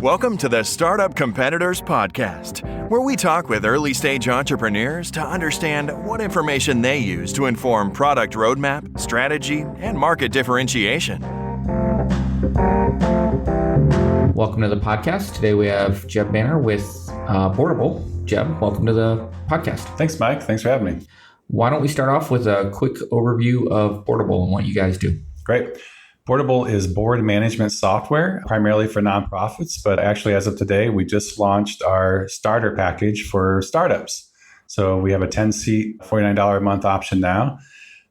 Welcome to the Startup Competitors Podcast, where we talk with early-stage entrepreneurs to understand what information they use to inform product roadmap, strategy, and market differentiation. Welcome to the podcast. Today we have Jeb Banner with Boardable. Jeb, welcome to the podcast. Thanks, Mike. Thanks for having me. Why don't we start off with a quick overview of Boardable and what you guys do? Great. Boardable is board management software, primarily for nonprofits. But actually, as of today, we just launched our starter package for startups. So we have a 10-seat, $49 a month option now.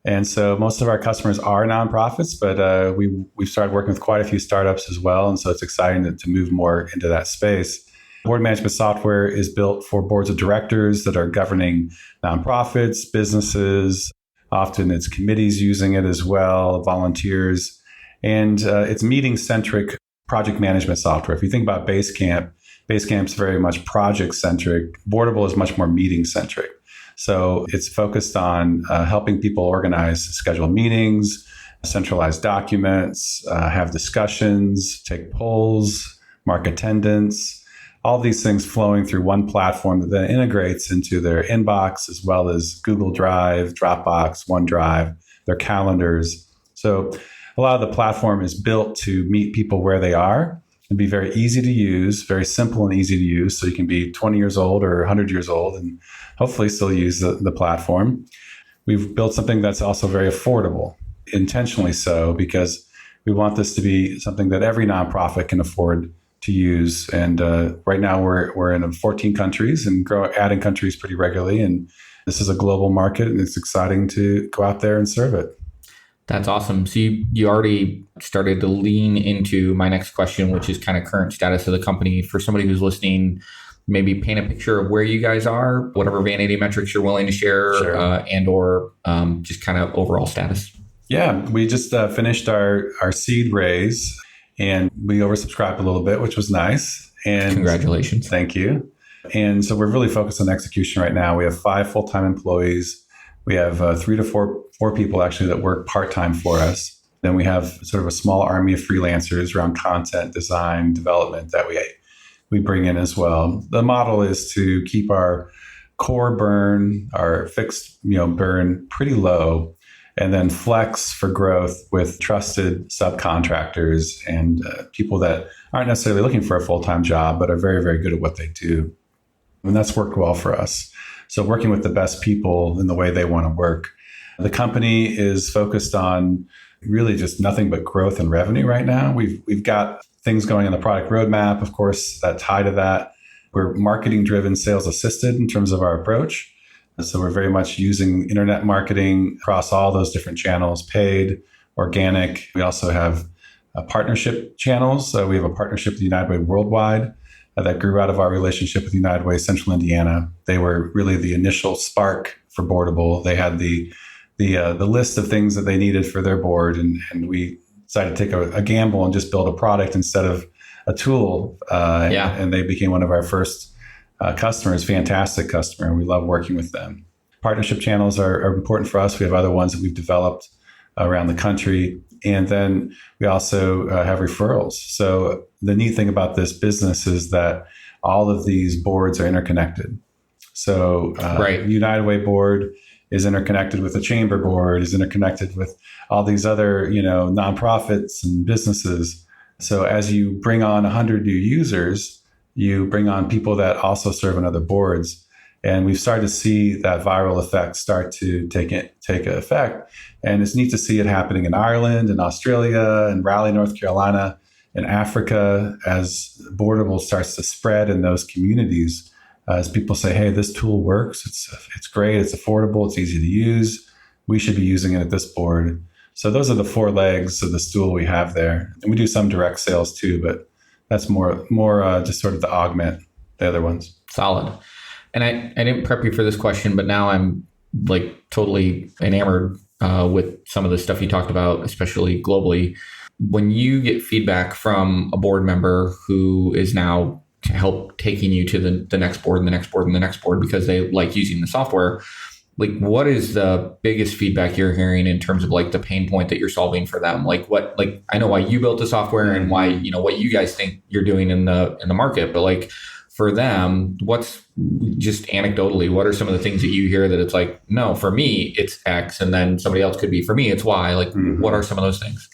And so most of our customers are nonprofits, but we've started working with quite a few startups as well. And so it's exciting to move more into that space. Board management software is built for boards of directors that are governing nonprofits, businesses. Often it's committees using it as well, volunteers. And it's meeting-centric project management software. If you think about Basecamp's very much project-centric. Boardable is much more meeting-centric. So it's focused on helping people organize, schedule meetings, centralize documents, have discussions, take polls, mark attendance, all these things flowing through one platform that then integrates into their inbox as well as Google Drive, Dropbox, OneDrive, their calendars. So a lot of the platform is built to meet people where they are and be very easy to use, very simple and easy to use. So you can be 20 years old or 100 years old and hopefully still use the platform. We've built something that's also very affordable, intentionally so, because we want this to be something that every nonprofit can afford to use. And right now we're in 14 countries and adding countries pretty regularly. And this is a global market and it's exciting to go out there and serve it. That's awesome. So you already started to lean into my next question, which is kind of current status of the company. For somebody who's listening, maybe paint a picture of where you guys are, whatever vanity metrics you're willing to share, Sure. and or just kind of overall status. Yeah, we just finished our seed raise and we oversubscribed a little bit, which was nice. And congratulations. Thank you. And so we're really focused on execution right now. We have 5 full-time employees. We have 3 to 4 people actually that work part-time for us. Then we have sort of a small army of freelancers around content, design, development that we bring in as well. The model is to keep our core burn, our fixed burn pretty low, and then flex for growth with trusted subcontractors and people that aren't necessarily looking for a full-time job, but are very, very good at what they do. And that's worked well for us. So working with the best people in the way they want to work. The company is focused on really just nothing but growth and revenue right now. We've got things going on the product roadmap, of course, that tie to that. We're marketing-driven, sales-assisted in terms of our approach. So we're very much using internet marketing across all those different channels, paid, organic. We also have partnership channels. So we have a partnership with United Way Worldwide that grew out of our relationship with United Way Central Indiana. They were really the initial spark for Boardable. They had the list of things that they needed for their board, and we decided to take a gamble and just build a product instead of a tool. And they became one of our first customers, fantastic customer, and we love working with them. Partnership channels are important for us. We have other ones that we've developed around the country. And then we also have referrals. So the neat thing about this business is that all of these boards are interconnected. So United Way board is interconnected with the Chamber board, is interconnected with all these other, nonprofits and businesses. So as you bring on 100 new users, you bring on people that also serve on other boards. And we've started to see that viral effect start to take effect. And it's neat to see it happening in Ireland and Australia and Raleigh, North Carolina, and Africa as Boardable starts to spread in those communities. As people say, hey, this tool works. It's great. It's affordable. It's easy to use. We should be using it at this board. So those are the 4 legs of the stool we have there. And we do some direct sales too, but that's more just sort of to augment the other ones. Solid. And I didn't prep you for this question, but now I'm like totally enamored with some of the stuff you talked about, especially globally. When you get feedback from a board member who is now to help taking you to the next board and the next board and the next board because they like using the software, like, what is the biggest feedback you're hearing in terms of like the pain point that you're solving for them? Like I know why you built the software and why, what you guys think you're doing in the market, but like for them, what's just anecdotally, what are some of the things that you hear that it's like, no, for me, it's X, and then somebody else could be, for me, it's Y. Like, what are some of those things?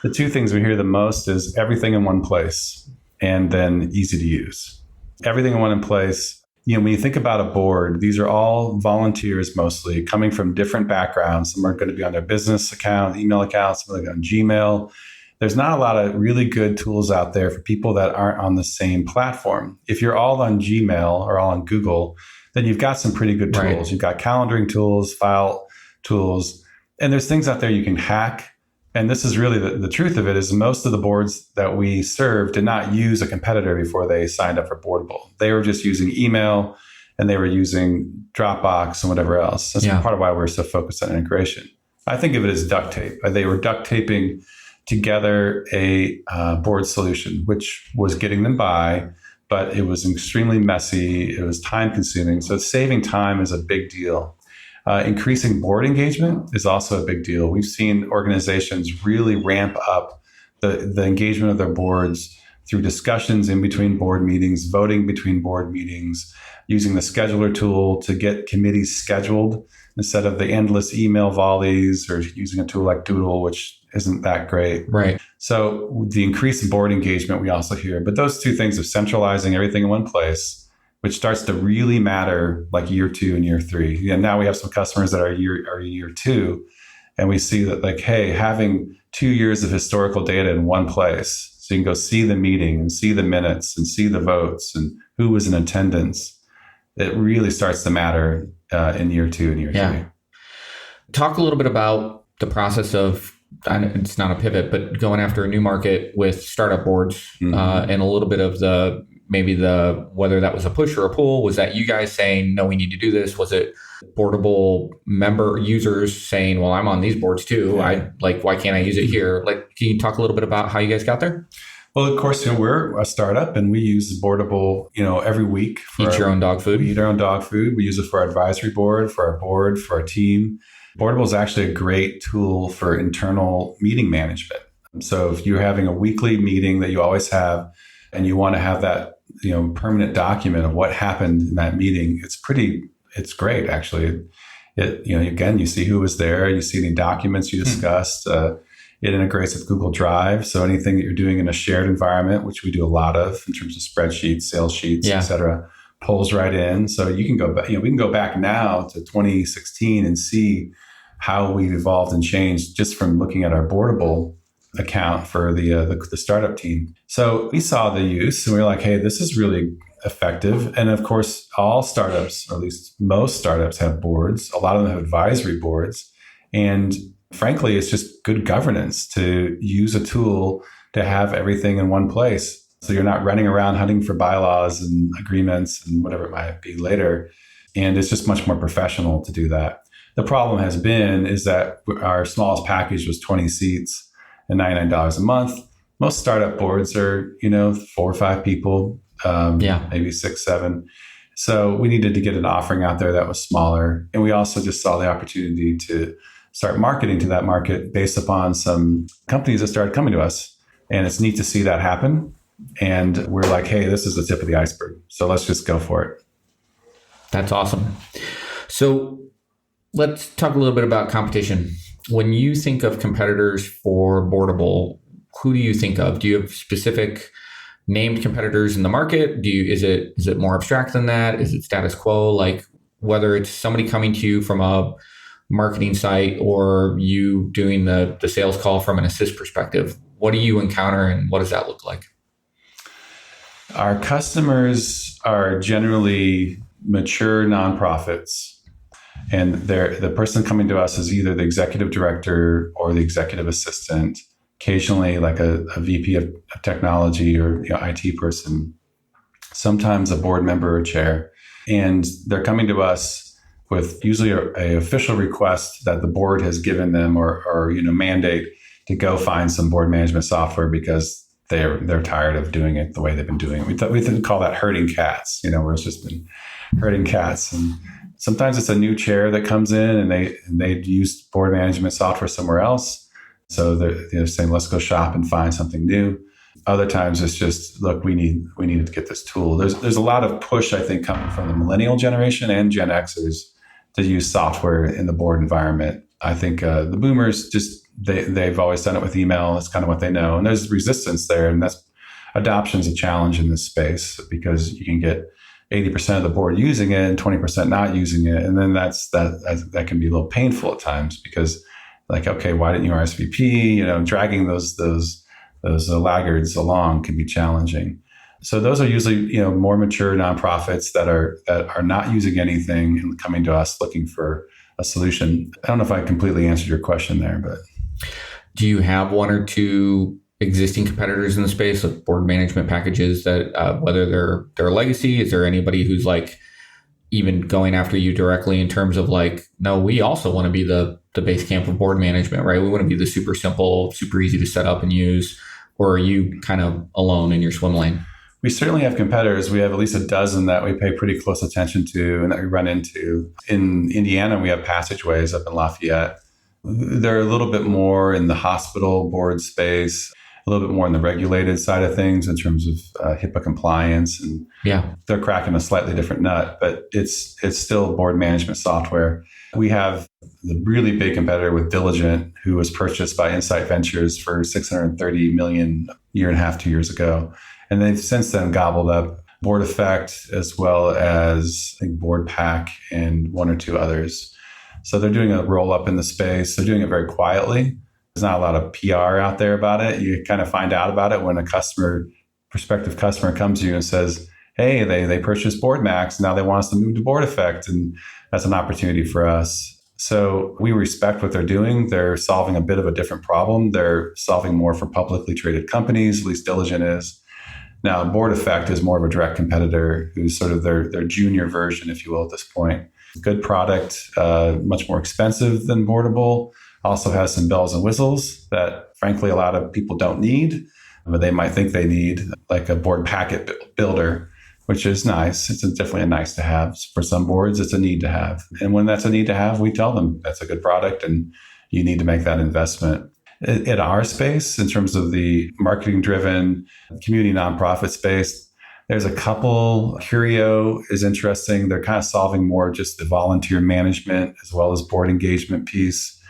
The two things we hear the most is everything in one place and then easy to use. Everything in one place. When you think about a board, these are all volunteers mostly coming from different backgrounds. Some are going to be on their business account, email accounts, some are on Gmail. There's not a lot of really good tools out there for people that aren't on the same platform. If you're all on Gmail or all on Google, then you've got some pretty good tools. Right. You've got calendaring tools, file tools, and there's things out there you can hack. And this is really the truth of it is most of the boards that we serve did not use a competitor before they signed up for Boardable. They were just using email and they were using Dropbox and whatever else. That's part of why we're so focused on integration. I think of it as duct tape. They were duct taping together a board solution, which was getting them by, but it was extremely messy. It was time consuming. So saving time is a big deal. Increasing board engagement is also a big deal. We've seen organizations really ramp up the engagement of their boards through discussions in between board meetings, voting between board meetings, using the scheduler tool to get committees scheduled instead of the endless email volleys, or using a tool like Doodle, which isn't that great. Right. So the increased board engagement we also hear. But those two things of centralizing everything in one place, which starts to really matter like year 2 and year 3. And now we have some customers that are year 2, and we see that like, hey, having 2 years of historical data in one place, so you can go see the meeting and see the minutes and see the votes and who was in attendance, it really starts to matter in year 2 and year 3. Talk a little bit about the process of, it's not a pivot, but going after a new market with startup boards, and a little bit of whether that was a push or a pull. Was that you guys saying, no, we need to do this? Was it Boardable member users saying, well, I'm on these boards too. Why can't I use it here? Like, can you talk a little bit about how you guys got there? Well, of course, we're a startup and we use Boardable, every week. Eat your own dog food. We eat our own dog food. We use it for our advisory board, for our team. Boardable is actually a great tool for internal meeting management. So if you're having a weekly meeting that you always have, and you want to have that, permanent document of what happened in that meeting, it's great, actually. Again, you see who was there, you see any documents you discussed. It integrates with Google Drive. So anything that you're doing in a shared environment, which we do a lot of in terms of spreadsheets, sales sheets, et cetera, pulls right in. So you can go back, we can go back now to 2016 and see how we've evolved and changed just from looking at our Boardable account for the startup team. So we saw the use and we were like, hey, this is really effective. And of course, all startups, or at least most startups, have boards. A lot of them have advisory boards. And frankly, it's just good governance to use a tool to have everything in one place. So you're not running around hunting for bylaws and agreements and whatever it might be later. And it's just much more professional to do that. The problem has been is that our smallest package was 20 seats and $99 a month. Most startup boards are, 4 or 5 people, maybe 6, 7. So we needed to get an offering out there that was smaller. And we also just saw the opportunity to start marketing to that market based upon some companies that started coming to us. And it's neat to see that happen. And we're like, hey, this is the tip of the iceberg. So let's just go for it. That's awesome. So let's talk a little bit about competition. When you think of competitors for Boardable, who do you think of? Do you have specific named competitors in the market? Is it more abstract than that? Is it status quo? Like whether it's somebody coming to you from a marketing site or you doing the sales call from an assist perspective, what do you encounter and what does that look like? Our customers are generally mature nonprofits. And the person coming to us is either the executive director or the executive assistant, occasionally like a VP of technology or IT person, sometimes a board member or chair. And they're coming to us with usually a official request that the board has given them or mandate to go find some board management software because they're tired of doing it the way they've been doing it. We call that herding cats, where it's just been herding cats. And Sometimes it's a new chair that comes in and they use board management software somewhere else. So they're saying, let's go shop and find something new. Other times it's just, look, we needed to get this tool. There's a lot of push, I think, coming from the millennial generation and Gen Xers to use software in the board environment. I think the boomers just, they've always done it with email. It's kind of what they know. And there's resistance there. And adoption's a challenge in this space because you can get 80% of the board using it and 20% not using it. And then that can be a little painful at times because like, okay, why didn't you RSVP? Dragging those laggards along can be challenging. So those are usually, more mature nonprofits that are not using anything and coming to us looking for a solution. I don't know if I completely answered your question there, but. Do you have one or two existing competitors in the space of board management packages that whether they're legacy? Is there anybody who's like even going after you directly in terms of like, no, we also want to be the base camp of board management, right? We want to be the super simple, super easy to set up and use. Or are you kind of alone in your swim lane? We certainly have competitors. We have at least a dozen that we pay pretty close attention to and that we run into. In Indiana, we have Passageways up in Lafayette. They're a little bit more in the hospital board space, a little bit more in the regulated side of things in terms of HIPAA compliance. And they're cracking a slightly different nut, but it's still board management software. We have the really big competitor with Diligent, who was purchased by Insight Ventures for $630 million a year and a half, 2 years ago. And they've since then gobbled up Board Effect as well as I think Board Pack and one or two others. So they're doing a roll up in the space. They're doing it very quietly. There's not a lot of PR out there about it. You kind of find out about it when a prospective customer comes to you and says, hey, they purchased BoardMax. Now they want us to move to Board Effect. And that's an opportunity for us. So we respect what they're doing. They're solving a bit of a different problem. They're solving more for publicly traded companies, at least Diligent is. Now, Board Effect is more of a direct competitor who's sort of their junior version, if you will, at this point. Good product, much more expensive than Boardable. Also has some bells and whistles that, frankly, a lot of people don't need, but they might think they need, like a board packet builder, which is nice. It's definitely a nice to have. For some boards, it's a need to have. And when that's a need to have, we tell them that's a good product and you need to make that investment. In our space, in terms of the marketing-driven community nonprofit space, there's a couple. Curio is interesting. They're kind of solving more just the volunteer management as well as board engagement piece.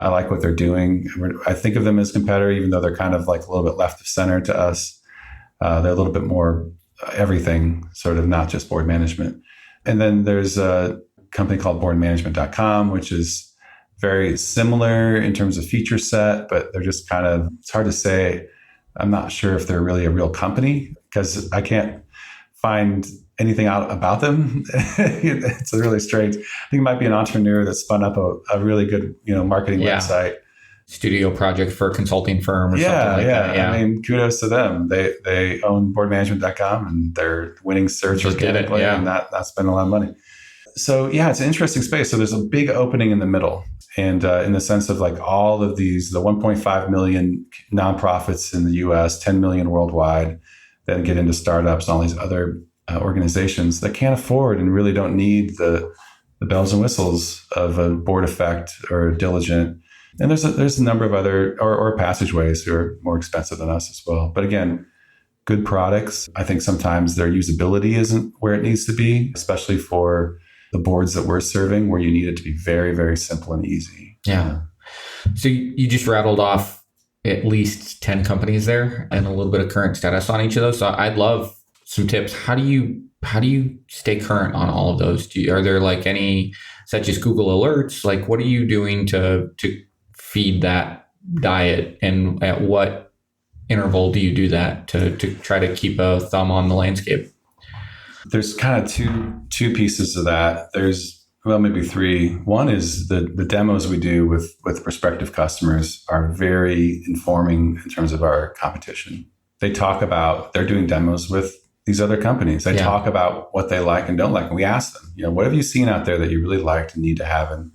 I like what they're doing. I think of them as competitor, even though they're kind of like a little bit left of center to us. They're a little bit more everything, sort of not just board management. And then there's a company called boardmanagement.com, which is very similar in terms of feature set, but they're just kind of, it's hard to say. I'm not sure if they're really a real company because I can't find anything out about them. It's really strange. I think it might be an entrepreneur that spun up a really good, marketing website. Studio project for a consulting firm or something like that. Yeah. I mean, kudos to them. They own boardmanagement.com and they're winning search organically and not spending a lot of money. So it's an interesting space. So there's a big opening in the middle. And in the sense of like all of these, the 1.5 million nonprofits in the US, 10 million worldwide, then get into startups and all these other organizations that can't afford and really don't need the bells and whistles of a Board Effect or a Diligent. And there's a number of other, or Passageways who are more expensive than us as well. But again, good products. I think sometimes their usability isn't where it needs to be, especially for the boards that we're serving, where you need it to be very, very simple and easy. Yeah. So you just rattled off at least 10 companies there and a little bit of current status on each of those. So I'd love some tips. How do you stay current on all of those? Are there like any, such as Google Alerts? Like what are you doing to feed that diet, and at what interval do you do that to try to keep a thumb on the landscape? There's kind of two pieces of that. There's, maybe three. One is the demos we do with prospective customers are very informing in terms of our competition. They talk about, they're doing demos with these other companies. They talk about what they like and don't like. And we ask them, what have you seen out there that you really liked and need to have in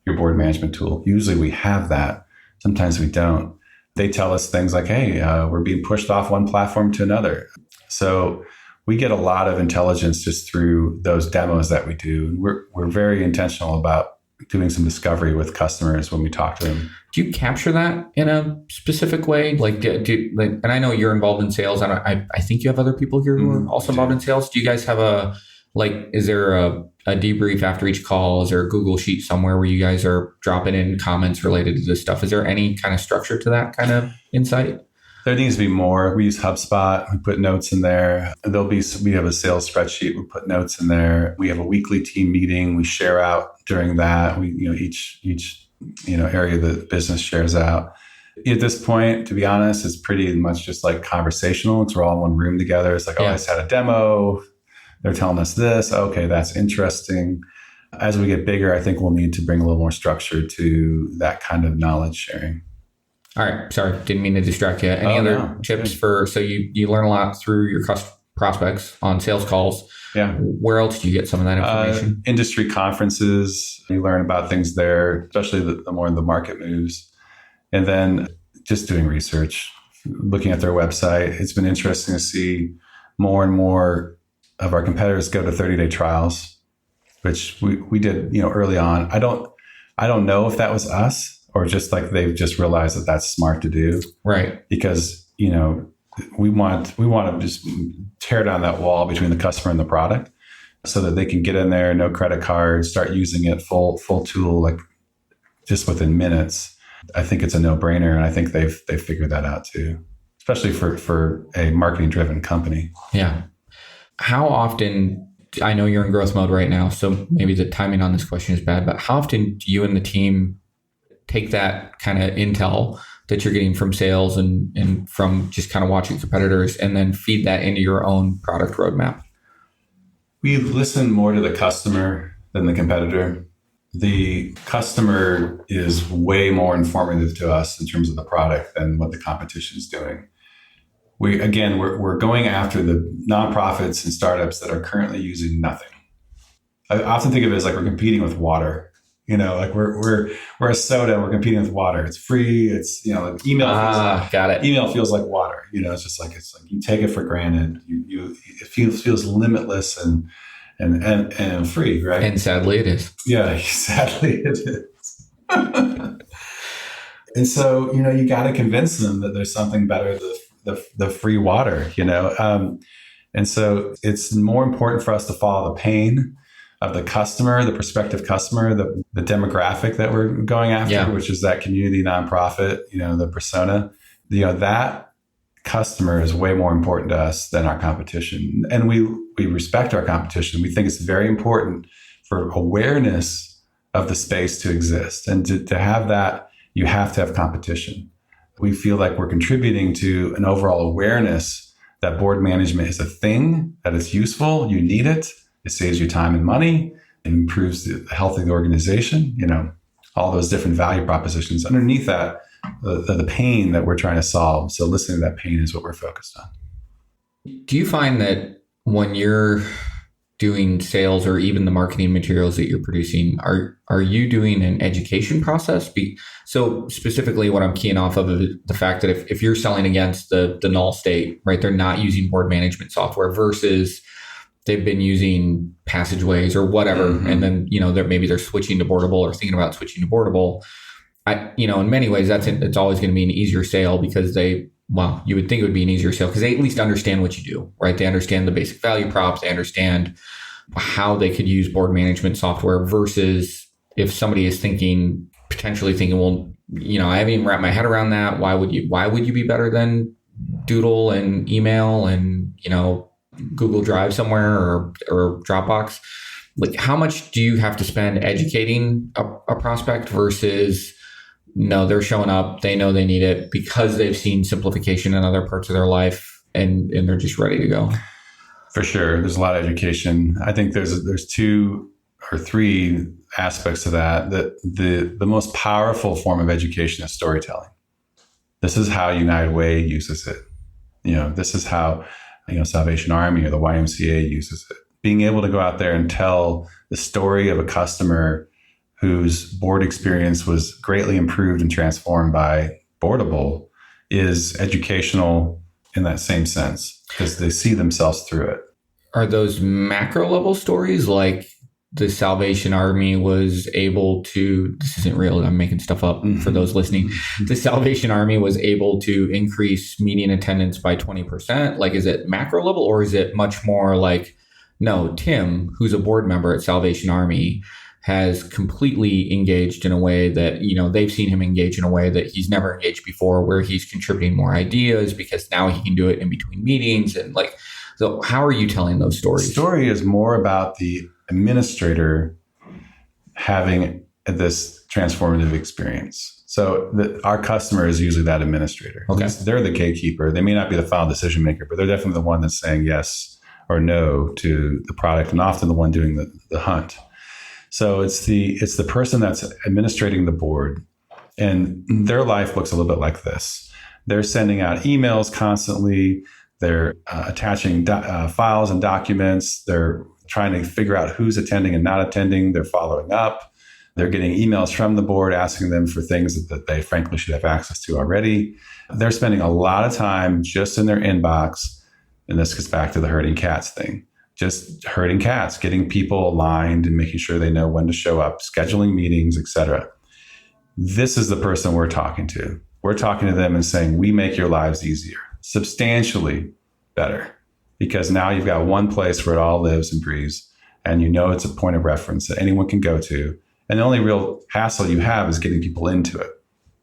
your board management tool? Usually we have that. Sometimes we don't. They tell us things like, hey, we're being pushed off one platform to another. So we get a lot of intelligence just through those demos that we do. And we're very intentional about doing some discovery with customers when we talk to them. Do you capture that in a specific way? And I know you're involved in sales, and I think you have other people here who are also involved in sales. Do you guys have is there a debrief after each call? Is there a Google Sheet somewhere where you guys are dropping in comments related to this stuff? Is there any kind of structure to that kind of insight? There needs to be more. We use HubSpot. We put notes in there. We have a sales spreadsheet. We put notes in there. We have a weekly team meeting. We share out during that. Each area of the business shares out. At this point, to be honest, it's pretty much just like conversational. Because we're all in one room together. It's like, I just had a demo. They're telling us this. Okay, that's interesting. As we get bigger, I think we'll need to bring a little more structure to that kind of knowledge sharing. All right. Sorry, didn't mean to distract you. Any other tips so you learn a lot through your prospects on sales calls. Yeah. Where else do you get some of that information? Industry conferences. You learn about things there, especially the more the market moves. And then just doing research, looking at their website. It's been interesting to see more and more of our competitors go to 30-day trials, which we did, early on. I don't know if that was us, or just like they've just realized that that's smart to do. Right. Because, we want to just tear down that wall between the customer and the product so that they can get in there, no credit card, start using it full tool, like just within minutes. I think it's a no-brainer. And I think they've figured that out too, especially for a marketing driven company. Yeah. How often, I know you're in growth mode right now, so maybe the timing on this question is bad, but how often do you and the team take that kind of intel that you're getting from sales and from just kind of watching competitors and then feed that into your own product roadmap? We listen more to the customer than the competitor. The customer is way more informative to us in terms of the product than what the competition is doing. We're going after the nonprofits and startups that are currently using nothing. I often think of it as like we're competing with water. Like we're a soda and we're competing with water. It's free. It's like email. Got it. Email feels like water. It's just like you take it for granted. It feels limitless and free, right? And sadly, it is. Yeah, sadly it is. And so you got to convince them that there's something better than the free water. And so it's more important for us to follow the pain of the customer, the prospective customer, the demographic that we're going after, which is that community nonprofit, the persona. That customer is way more important to us than our competition. And we respect our competition. We think it's very important for awareness of the space to exist. And to have that, you have to have competition. We feel like we're contributing to an overall awareness that board management is a thing, that it's useful, you need it. It saves you time and money. It improves the health of the organization. All those different value propositions. Underneath that, the pain that we're trying to solve. So listening to that pain is what we're focused on. Do you find that when you're doing sales or even the marketing materials that you're producing, are you doing an education process? So specifically what I'm keying off of is the fact that if you're selling against the null state, right, they're not using board management software versus they've been using Passageways or whatever. Mm-hmm. And then, maybe they're switching to Boardable or thinking about switching to Boardable. In many ways, it's always going to be an easier sale because you would think it would be an easier sale because they at least understand what you do, right? They understand the basic value props. They understand how they could use board management software versus if somebody is potentially thinking, well, I haven't even wrapped my head around that. Why would you be better than Doodle and email and, Google Drive somewhere or Dropbox? Like, how much do you have to spend educating a prospect versus no, they're showing up, they know they need it because they've seen simplification in other parts of their life and they're just ready to go? For sure. There's a lot of education. I think there's 2 or 3 aspects to that. The most powerful form of education is storytelling. This is how United Way uses it. This is how Salvation Army or the YMCA uses it. Being able to go out there and tell the story of a customer whose board experience was greatly improved and transformed by Boardable is educational in that same sense because they see themselves through it. Are those macro level stories like the Salvation Army was able to, this isn't real, I'm making stuff up for those listening. The Salvation Army was able to increase median attendance by 20%. Like, is it macro level, or is it much more like, no, Tim, who's a board member at Salvation Army, has completely engaged in a way that, they've seen him engage in a way that he's never engaged before, where he's contributing more ideas because now he can do it in between meetings. And like, so how are you telling those stories? The story is more about the administrator having this transformative experience. So our customer is usually that administrator. Okay. They're the gatekeeper. They may not be the final decision maker, but they're definitely the one that's saying yes or no to the product, and often the one doing the hunt. So it's the person that's administrating the board, and their life looks a little bit like this. They're sending out emails constantly. They're attaching files and documents. They're trying to figure out who's attending and not attending. They're following up. They're getting emails from the board asking them for things that they frankly should have access to already. They're spending a lot of time just in their inbox. And this gets back to the herding cats thing. Just herding cats, getting people aligned and making sure they know when to show up, scheduling meetings, etc. This is the person we're talking to. We're talking to them and saying, we make your lives easier, substantially better, because now you've got one place where it all lives and breathes, and it's a point of reference that anyone can go to. And the only real hassle you have is getting people into it.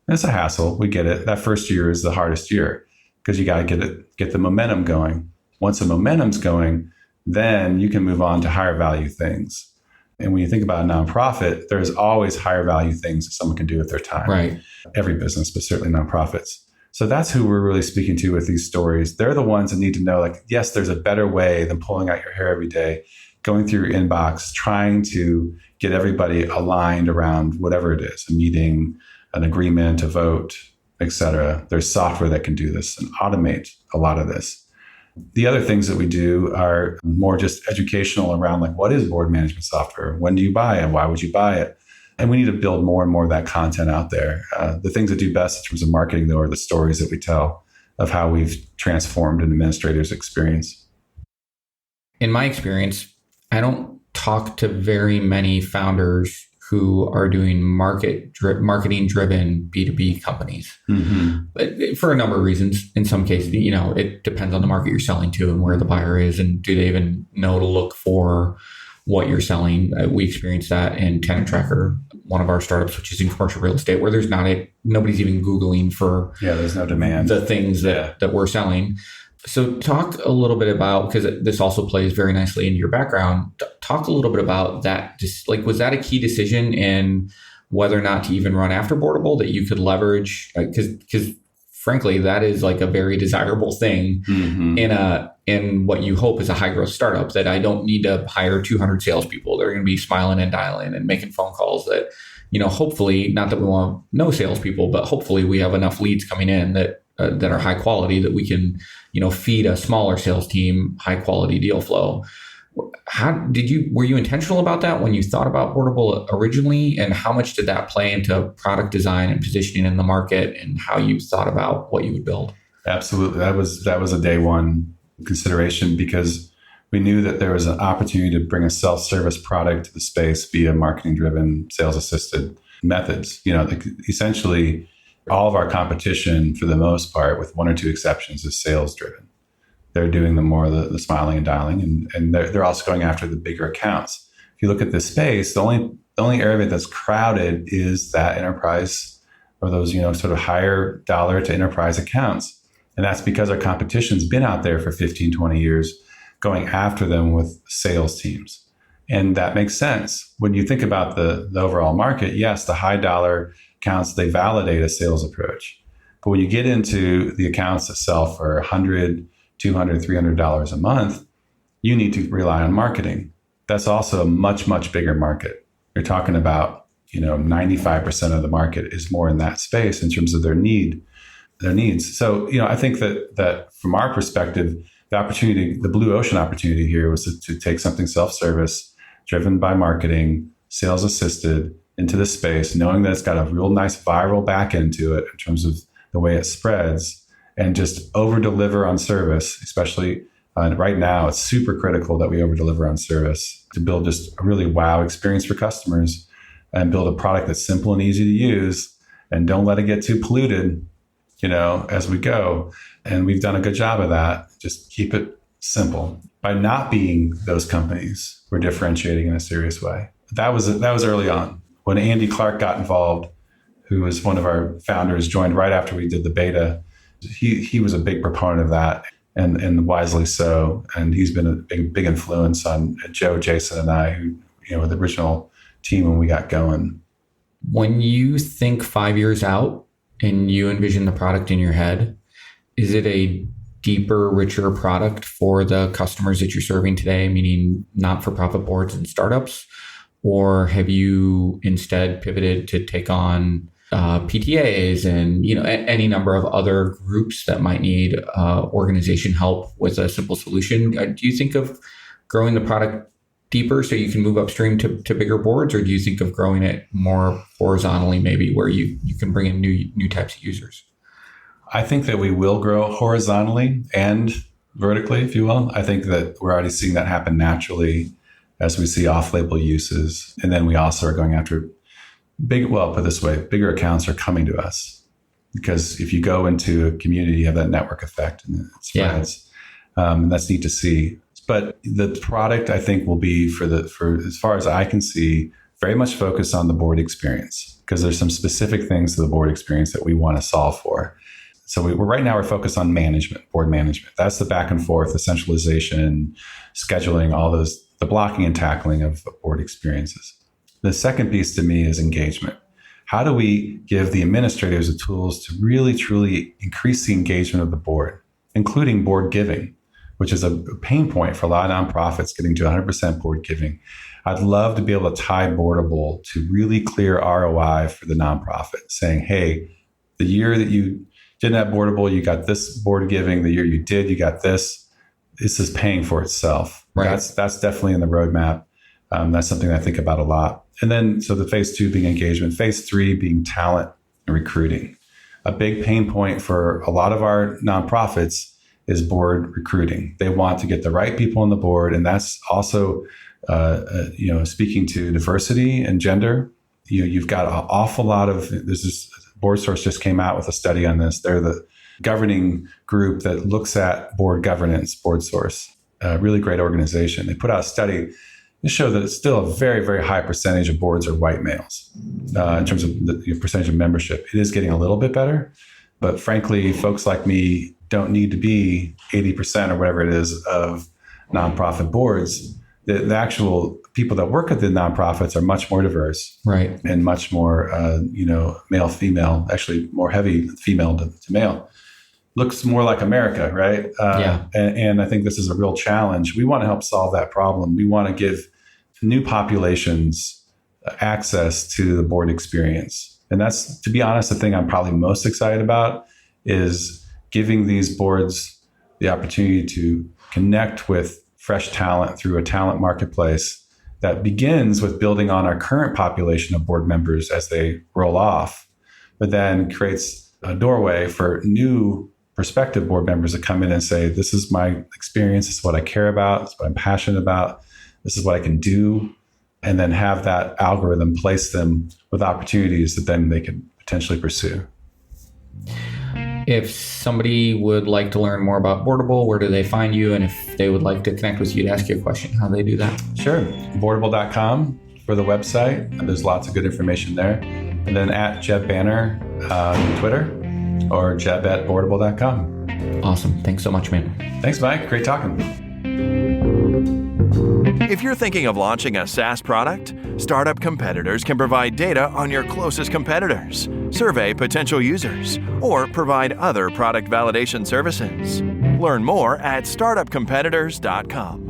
And it's a hassle. We get it. That first year is the hardest year because you got to get the momentum going. Once the momentum's going, then you can move on to higher value things. And when you think about a nonprofit, there's always higher value things that someone can do with their time. Right. Every business, but certainly nonprofits. So that's who we're really speaking to with these stories. They're the ones that need to know, like, yes, there's a better way than pulling out your hair every day, going through your inbox, trying to get everybody aligned around whatever it is, a meeting, an agreement, a vote, etc. There's software that can do this and automate a lot of this. The other things that we do are more just educational around, like, what is board management software? When do you buy it? Why would you buy it? And we need to build more and more of that content out there. The things that do best in terms of marketing, though, are the stories that we tell of how we've transformed an administrator's experience. In my experience, I don't talk to very many founders who are doing marketing-driven B2B companies. But for a number of reasons. In some cases, it depends on the market you're selling to and where the buyer is, and do they even know to look for what you're selling. We experienced that in Tenant Tracker, one of our startups, which is in commercial real estate, where there's nobody's even Googling for there's no demand, the things that we're selling. So talk a little bit about, because this also plays very nicely into your background, talk a little bit about that. Just like, was that a key decision in whether or not to even run after Boardable that you could leverage? Because frankly, that is like a very desirable thing in what you hope is a high growth startup, that I don't need to hire 200 salespeople. They're going to be smiling and dialing and making phone calls that, hopefully, not that we want no salespeople, but hopefully we have enough leads coming in that are high quality that we can, feed a smaller sales team high quality deal flow. Were you intentional about that when you thought about Boardable originally, and how much did that play into product design and positioning in the market and how you thought about what you would build? Absolutely. That was a day one consideration, because we knew that there was an opportunity to bring a self-service product to the space via marketing-driven, sales-assisted methods. Essentially, all of our competition, for the most part, with one or two exceptions, is sales-driven. They're doing the smiling and dialing, and they're also going after the bigger accounts. If you look at this space, the only area that's crowded is that enterprise, or those sort of higher dollar to enterprise accounts. And that's because our competition's been out there for 15, 20 years, going after them with sales teams. And that makes sense. When you think about the overall market, yes, the high dollar accounts, they validate a sales approach. But when you get into the accounts that sell for $100, $200, $300 a month, you need to rely on marketing. That's also a much, much bigger market. You're talking about, 95% of the market is more in that space in terms of their needs. So, I think that from our perspective, the blue ocean opportunity here was to take something self-service, driven by marketing, sales assisted, into this space, knowing that it's got a real nice viral back end to it in terms of the way it spreads, and just over deliver on service, especially And right now, it's super critical that we over-deliver on service to build just a really wow experience for customers and build a product that's simple and easy to use, and don't let it get too polluted, as we go. And we've done a good job of that. Just keep it simple. By not being those companies, we're differentiating in a serious way. That was early on. When Andy Clark got involved, who was one of our founders, joined right after we did the beta, he was a big proponent of that, and wisely so. And he's been a big influence on Joe, Jason, and I, who were the original team when we got going. When you think 5 years out and you envision the product in your head, is it a deeper, richer product for the customers that you're serving today, meaning not-for-profit boards and startups? Or have you instead pivoted to take on PTAs and any number of other groups that might need organization help with a simple solution? Do you think of growing the product deeper so you can move upstream to bigger boards, or do you think of growing it more horizontally, maybe where you can bring in new types of users? I think that we will grow horizontally and vertically, if you will. I think that we're already seeing that happen naturally as we see off-label uses. And then we also are going after put it this way, bigger accounts are coming to us, because if you go into a community, you have that network effect and it spreads. And that's neat to see. But the product, I think, will be for as far as I can see, very much focused on the board experience, because there's some specific things to the board experience that we want to solve for. So we're focused on board management. That's the back and forth, the centralization, scheduling, all those, the blocking and tackling of board experiences. The second piece to me is engagement. How do we give the administrators the tools to really, truly increase the engagement of the board, including board giving, which is a pain point for a lot of nonprofits getting to 100% board giving. I'd love to be able to tie Boardable to really clear ROI for the nonprofit, saying, hey, the year that you didn't have Boardable, you got this board giving. The year you did, you got this. This is paying for itself. Right. That's definitely in the roadmap. That's something I think about a lot. And then, so the phase 2 being engagement, phase 3 being talent and recruiting. A big pain point for a lot of our nonprofits is board recruiting. They want to get the right people on the board. And that's also, speaking to diversity and gender. You've got an awful lot of, BoardSource just came out with a study on this. They're the governing group that looks at board governance, BoardSource, a really great organization. They put out a study to show that it's still a very, very high percentage of boards are white males in terms of the percentage of membership. It is getting a little bit better, but frankly, folks like me don't need to be 80% or whatever it is of nonprofit boards. The actual people that work at the nonprofits are much more diverse, right, and much more, male, female, actually more heavy female to male. Looks more like America, right? And I think this is a real challenge. We want to help solve that problem. We want to give new populations access to the board experience. And that's, to be honest, the thing I'm probably most excited about is giving these boards the opportunity to connect with fresh talent through a talent marketplace that begins with building on our current population of board members as they roll off, but then creates a doorway for new prospective board members to come in and say, this is my experience, this is what I care about, this is what I'm passionate about, this is what I can do, and then have that algorithm place them with opportunities that then they can potentially pursue. If somebody would like to learn more about Boardable, where do they find you? And if they would like to connect with you to ask you a question, how do they do that? Sure. Boardable.com for the website. And there's lots of good information there. And then at Jeb Banner on Twitter or jeb@boardable.com. Awesome. Thanks so much, man. Thanks, Mike. Great talking. If you're thinking of launching a SaaS product, Startup Competitors can provide data on your closest competitors, survey potential users, or provide other product validation services. Learn more at startupcompetitors.com.